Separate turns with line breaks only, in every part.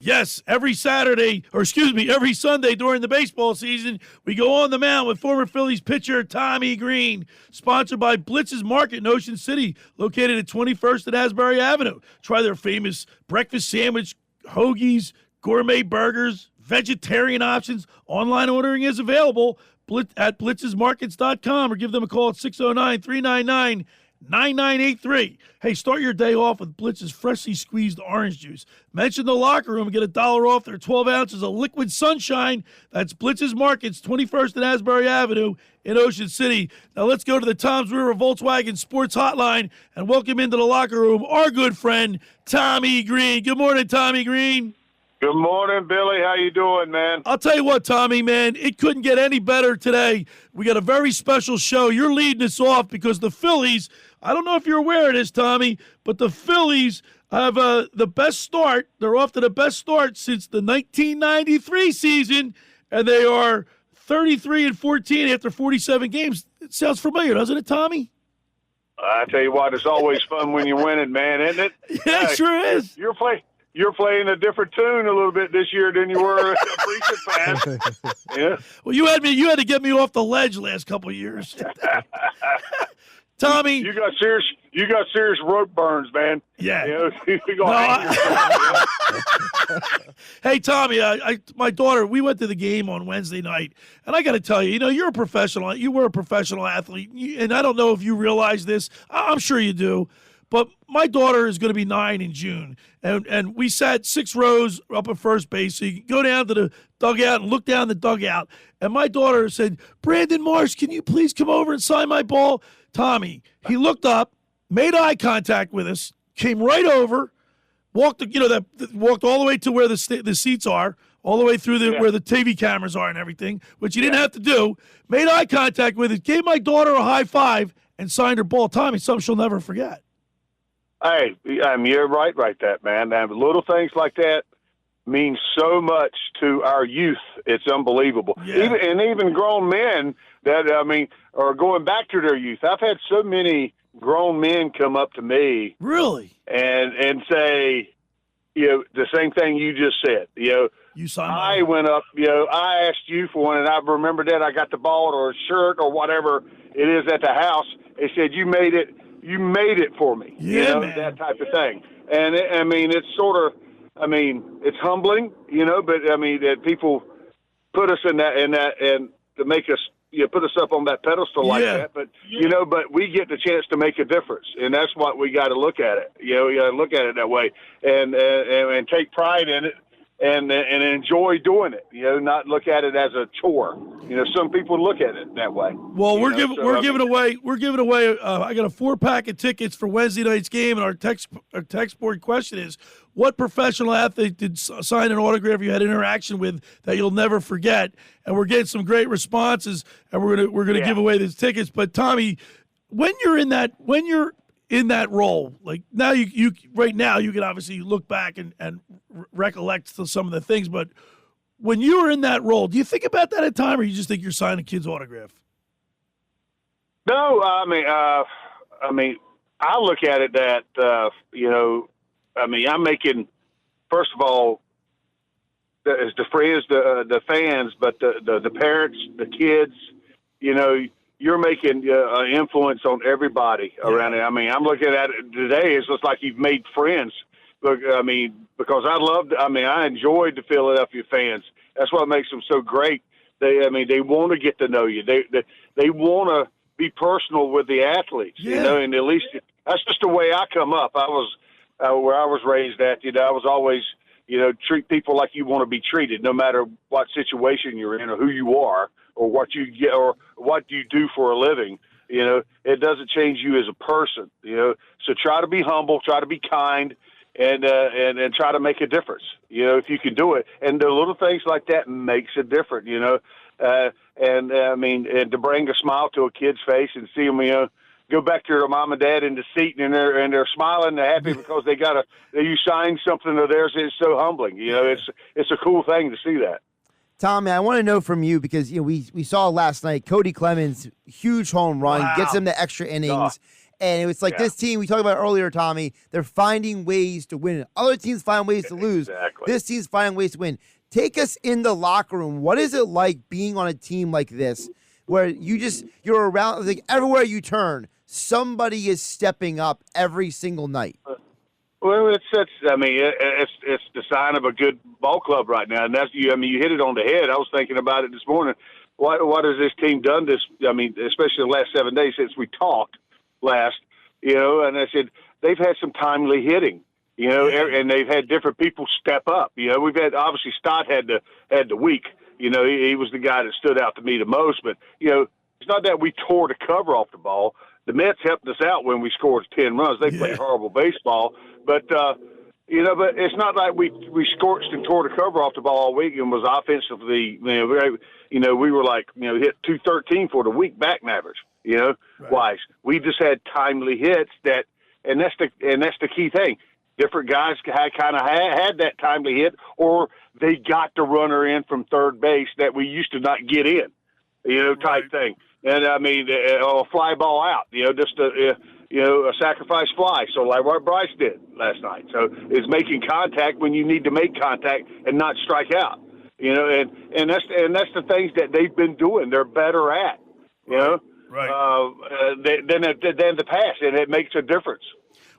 Yes, every Sunday during the baseball season, we go on the mound with former Phillies pitcher Tommy Greene, sponsored by Blitz's Market in Ocean City, located at 21st and Asbury Avenue. Try their famous breakfast sandwich, hoagies, gourmet burgers, vegetarian options. Online ordering is available at blitzesmarkets.com or give them a call at 609-399-9983. Hey, start your day off with Blitz's freshly squeezed orange juice. Mention the locker room and get $1 off their 12 ounces of liquid sunshine. That's Blitz's Markets, 21st and Asbury Avenue in Ocean City. Now let's go to the Tom's River Volkswagen Sports Hotline and welcome into the locker room our good friend, Tommy Greene. Good morning, Tommy Greene.
Good morning, Billy. How you doing, man?
I'll tell you what, Tommy, man, it couldn't get any better today. We got a very special show. You're leading us off because the Phillies, I don't know if you're aware of this, Tommy, but the Phillies have the best start. They're off to the best start since the 1993 season, and they are 33-14 after 47 games. It sounds familiar, doesn't it, Tommy?
I tell you what, it's always fun when you win it, man, isn't it?
Yeah, it sure is.
You're playing a different tune a little bit this year than you were a recent past. Yeah.
Well, you had to get me off the ledge last couple of years. Tommy,
you got serious rope burns, man.
Yeah.
Hey,
Tommy, my daughter, we went to the game on Wednesday night, and I got to tell you, you're a professional. You were a professional athlete, and I don't know if you realize this. I'm sure you do. But my daughter is going to be 9 in June, and we sat 6 rows up at first base. So you can go down to the dugout and look down the dugout. And my daughter said, "Brandon Marsh, can you please come over and sign my ball?" Tommy, he looked up, made eye contact with us, came right over, walked all the way to where the seats are, all the way through where the TV cameras are and everything, which he didn't have to do. Made eye contact with us, gave my daughter a high five, and signed her ball. Tommy, something she'll never forget.
Hey, you're right, that, man. And little things like that mean so much to our youth. It's unbelievable.
Yeah.
Even grown men that, are going back to their youth. I've had so many grown men come up to me.
Really?
And say, the same thing you just said.
You signed
I went up, I asked you for one, and I remember that I got the ball or a shirt or whatever it is at the house. They said, you made it for me.
Yeah, man.
That type of thing. And it's sort of, it's humbling, but that people put us in that and to make us, put us up on that pedestal like that. But, but we get the chance to make a difference. And that's what we got to look at it. We got to look at it that way and take pride in it. And enjoy doing it, not look at it as a chore. Some people look at it that way.
Well, we're giving away. I got a 4-pack of tickets for Wednesday night's game, and our text board question is: what professional athlete did sign an autograph you had interaction with that you'll never forget? And we're getting some great responses, and we're gonna give away these tickets. But Tommy, when you're in that role, like now you right now you can obviously look back and recollect some of the things, but when you were in that role, do you think about that at time, or you just think you're signing a kid's autograph?
No, I look at it that I'm making, first of all, as the friends, the fans, but the parents, the kids, you're making an influence on everybody around it. I'm looking at it today. It's just like you've made friends. Look, because I enjoyed the Philadelphia fans. That's what makes them so great. They want to get to know you. They want to be personal with the athletes, and at least that's just the way I come up. I was where I was raised at, I was always, treat people like you want to be treated, no matter what situation you're in or who you are or what you get or what you do for a living. It doesn't change you as a person, So try to be humble, try to be kind, and try to make a difference, if you can do it. And the little things like that makes a difference, and to bring a smile to a kid's face and see them, go back to their mom and dad in the seat and they're smiling, they're happy because you signed something of theirs. It's so humbling. It's a cool thing to see that.
Tommy, I want to know from you because we saw last night Cody Clemens, huge home run, gets him the extra innings. And it was like this team we talked about earlier, Tommy, they're finding ways to win. Other teams find ways to lose.
Exactly.
This team's finding ways to win. Take us in the locker room. What is it like being on a team like this where you're around, like everywhere you turn, somebody is stepping up every single night?
Well, it's the sign of a good ball club right now, and that's you. I mean, you hit it on the head. I was thinking about it this morning. What has this team done this? I mean, especially the last 7 days since we talked last. And I said they've had some timely hitting. And they've had different people step up. We've had obviously Stott had the week. He was the guy that stood out to me the most. But it's not that we tore the cover off the ball. The Mets helped us out when we scored 10 runs. They played horrible baseball, but but it's not like we scorched and tore the cover off the ball all week and was offensively. We were like hit 213 for the week batting average. Wise. We just had timely hits and that's the key thing. Different guys kind of had that timely hit, or they got the runner in from third base that we used to not get in, type thing. And I mean, a fly ball out, just a sacrifice fly. So like what Bryce did last night. So it's making contact when you need to make contact and not strike out. And that's the things that they've been doing. They're better at, than the past, and it makes a difference.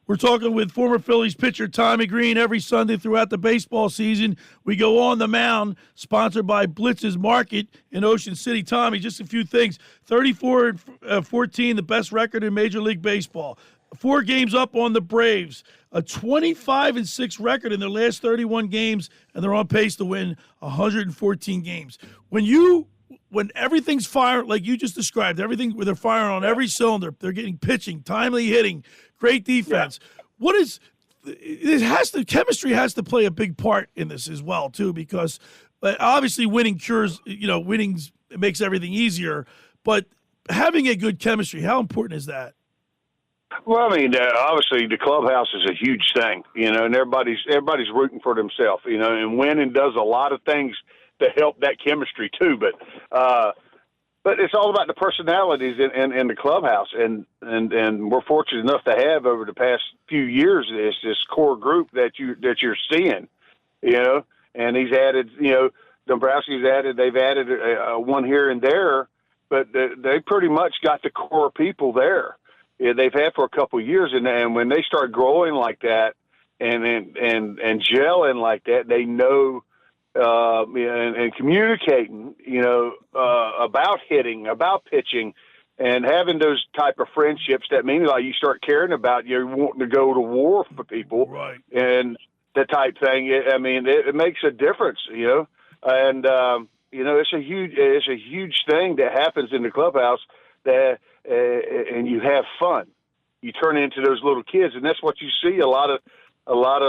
We're talking with former Phillies pitcher Tommy Greene every Sunday throughout the baseball season. We go on the mound, sponsored by Blitz's Market in Ocean City. Tommy, just a few things. 34-14, the best record in Major League Baseball. 4 games up on the Braves. A 25-6 record in their last 31 games, and they're on pace to win 114 games. When everything's firing, like you just described, everything where they're firing on every cylinder, they're getting pitching, timely hitting, great defense. Yeah. Chemistry has to play a big part in this as well, too, because obviously winning makes everything easier, but having a good chemistry, how important is that?
Well, I mean, obviously the clubhouse is a huge thing, and everybody's rooting for themselves, and winning does a lot of things to help that chemistry too, but it's all about the personalities in the clubhouse, and we're fortunate enough to have over the past few years this core group that you're seeing, and he's added, Dombrowski's added, they've added one here and there, but they pretty much got the core people there. Yeah, they've had for a couple of years, and when they start growing like that and gelling like that, they know. And communicating, about hitting, about pitching, and having those type of friendships that mean like you start caring about you wanting to go to war for people,
right? And
that type thing. It makes a difference, and it's a huge thing that happens in the clubhouse that, and you have fun. You turn into those little kids, and that's what you see a lot of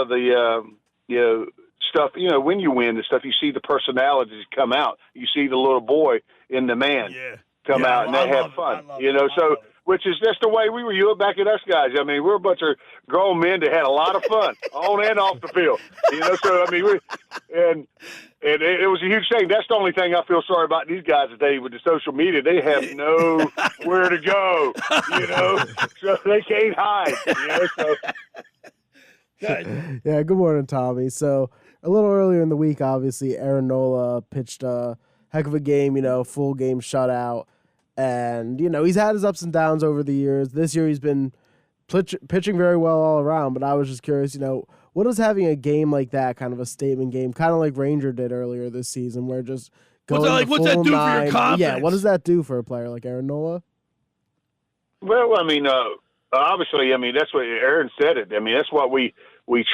the stuff, when you win and stuff, you see the personalities come out. You see the little boy in the man come out, and they have fun, which is just the way we were. You look back at us guys. I mean, we're a bunch of grown men that had a lot of fun on and off the field, so, I mean, it was a huge thing. That's the only thing I feel sorry about these guys today with the social media. They have nowhere to go, so they can't hide, so.
Yeah, good morning, Tommy. So, a little earlier in the week, obviously, Aaron Nola pitched a heck of a game, full game shutout. And, he's had his ups and downs over the years. This year he's been pitching very well all around. But I was just curious, what is having a game like that, kind of a statement game, kind of like Ranger did earlier this season, where just going
what's that do for your confidence?
Yeah, what does that do for a player like Aaron Nola?
Well, I mean, obviously, that's what Aaron said it. I mean, that's what we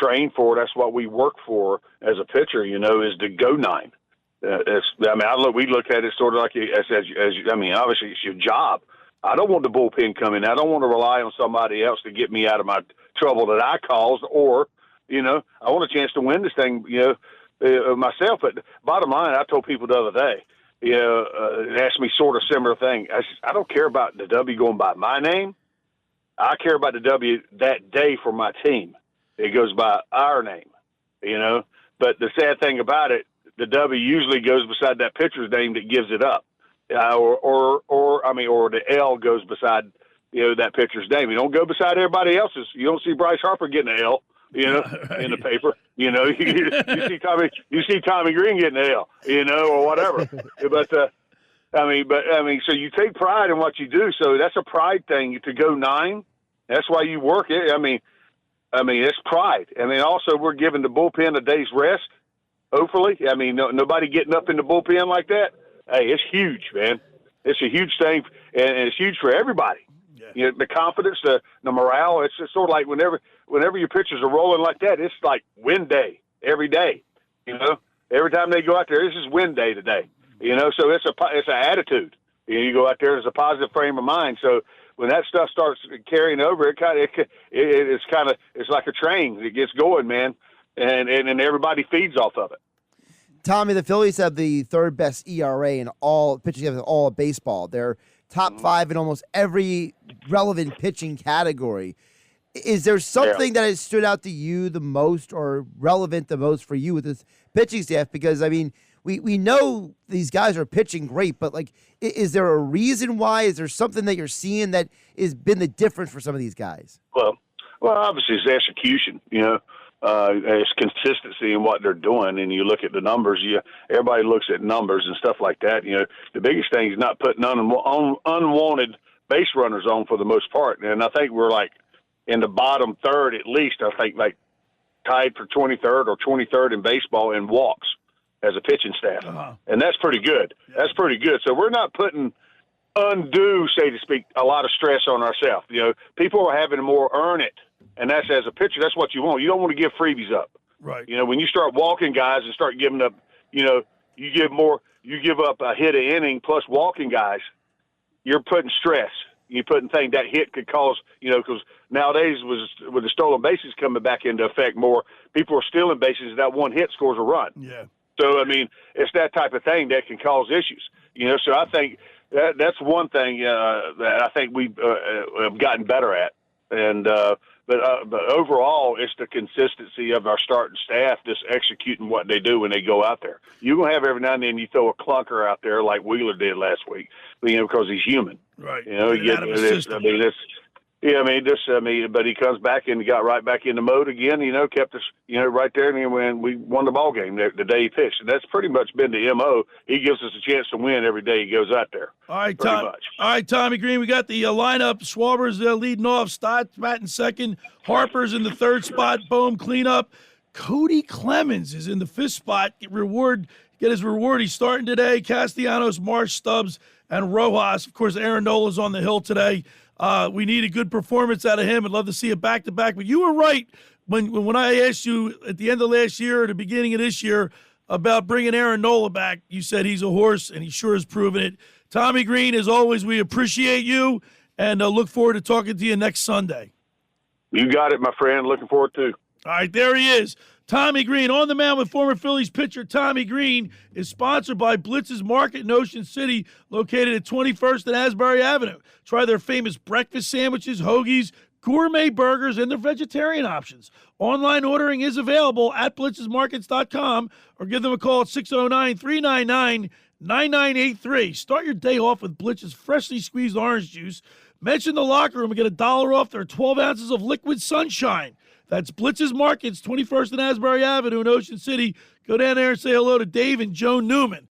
train for. That's what we work for as a pitcher, is to go 9. We look at it sort of like obviously it's your job. I don't want the bullpen coming. I don't want to rely on somebody else to get me out of my trouble that I caused, or, I want a chance to win this thing, myself. But bottom line, I told people the other day, asked me sort of similar thing. I don't care about the W going by my name. I care about the W that day for my team. It goes by our name, But the sad thing about it, the W usually goes beside that pitcher's name that gives it up, or the L goes beside that pitcher's name. You don't go beside everybody else's. You don't see Bryce Harper getting an L,
Right.
in the paper. You see Tommy Greene getting an L, or whatever. But so you take pride in what you do. So that's a pride thing to go 9. That's why you work it. I mean, it's pride. Also we're giving the bullpen a day's rest. Hopefully, nobody getting up in the bullpen like that. Hey, it's huge, man. It's a huge thing, and it's huge for everybody.
Yeah.
The confidence, the morale. It's just sort of like whenever your pitchers are rolling like that, it's like win day every day. Every time they go out there, this is win day today. So it's an attitude. You go out there, there's a positive frame of mind. So when that stuff starts carrying over, it's like a train. It gets going, man, and everybody feeds off of it.
Tommy, the Phillies have the 3rd best ERA in all pitching in all of baseball. They're top 5 in almost every relevant pitching category. Is there something that has stood out to you the most or relevant the most for you with this pitching staff? Because, we know these guys are pitching great, but, is there a reason why? Is there something that you're seeing that has been the difference for some of these guys?
Well, obviously it's execution, it's consistency in what they're doing. And you look at the numbers, everybody looks at numbers and stuff like that. The biggest thing is not putting unwanted base runners on for the most part. And I think we're in the bottom third, at least, I think tied for 23rd or 23rd in baseball in walks as a pitching staff.
Uh-huh.
And that's pretty good. Yeah. That's pretty good. So we're not putting undue, say to speak, a lot of stress on ourselves. People are having to more earn it. And that's, as a pitcher, that's what you want. You don't want to give freebies up.
Right.
When you start walking guys and start giving up, you give up a hit an inning plus walking guys, you're putting stress. You're putting things that hit could cause, because nowadays with the stolen bases coming back into effect more, people are stealing bases. That one hit scores a run.
Yeah.
So, it's that type of thing that can cause issues. So I think that's one thing that I think we've have gotten better at. And but overall, it's the consistency of our starting staff just executing what they do when they go out there. You're going to have every now and then you throw a clunker out there like Wheeler did last week, because he's human.
Right.
But he comes back and got right back in the mode again, kept us, right there. And we won the ball game the day he pitched. And that's pretty much been the MO. He gives us a chance to win every day he goes out there.
All right, Tommy Greene, we got the lineup. Schwaber's leading off. Stott's batting second. Harper's in the 3rd spot. Bohm cleanup. Cody Clemens is in the 5th spot. Get his reward. He's starting today. Castellanos, Marsh, Stubbs, and Rojas. Of course, Aaron Nola's on the hill today. We need a good performance out of him. I'd love to see it back-to-back. But you were right when I asked you at the end of last year or the beginning of this year about bringing Aaron Nola back. You said he's a horse, and he sure has proven it. Tommy Greene, as always, we appreciate you, and look forward to talking to you next Sunday.
You got it, my friend. Looking forward to.
All right, there he is. Tommy Greene on the mound with former Phillies pitcher Tommy Greene is sponsored by Blitz's Market in Ocean City, located at 21st and Asbury Avenue. Try their famous breakfast sandwiches, hoagies, gourmet burgers, and their vegetarian options. Online ordering is available at blitzesmarkets.com or give them a call at 609-399-9983. Start your day off with Blitz's freshly squeezed orange juice. Mention the locker room and get $1 off their 12 ounces of liquid sunshine. That's Blitz's Markets, 21st and Asbury Avenue in Ocean City. Go down there and say hello to Dave and Joan Newman.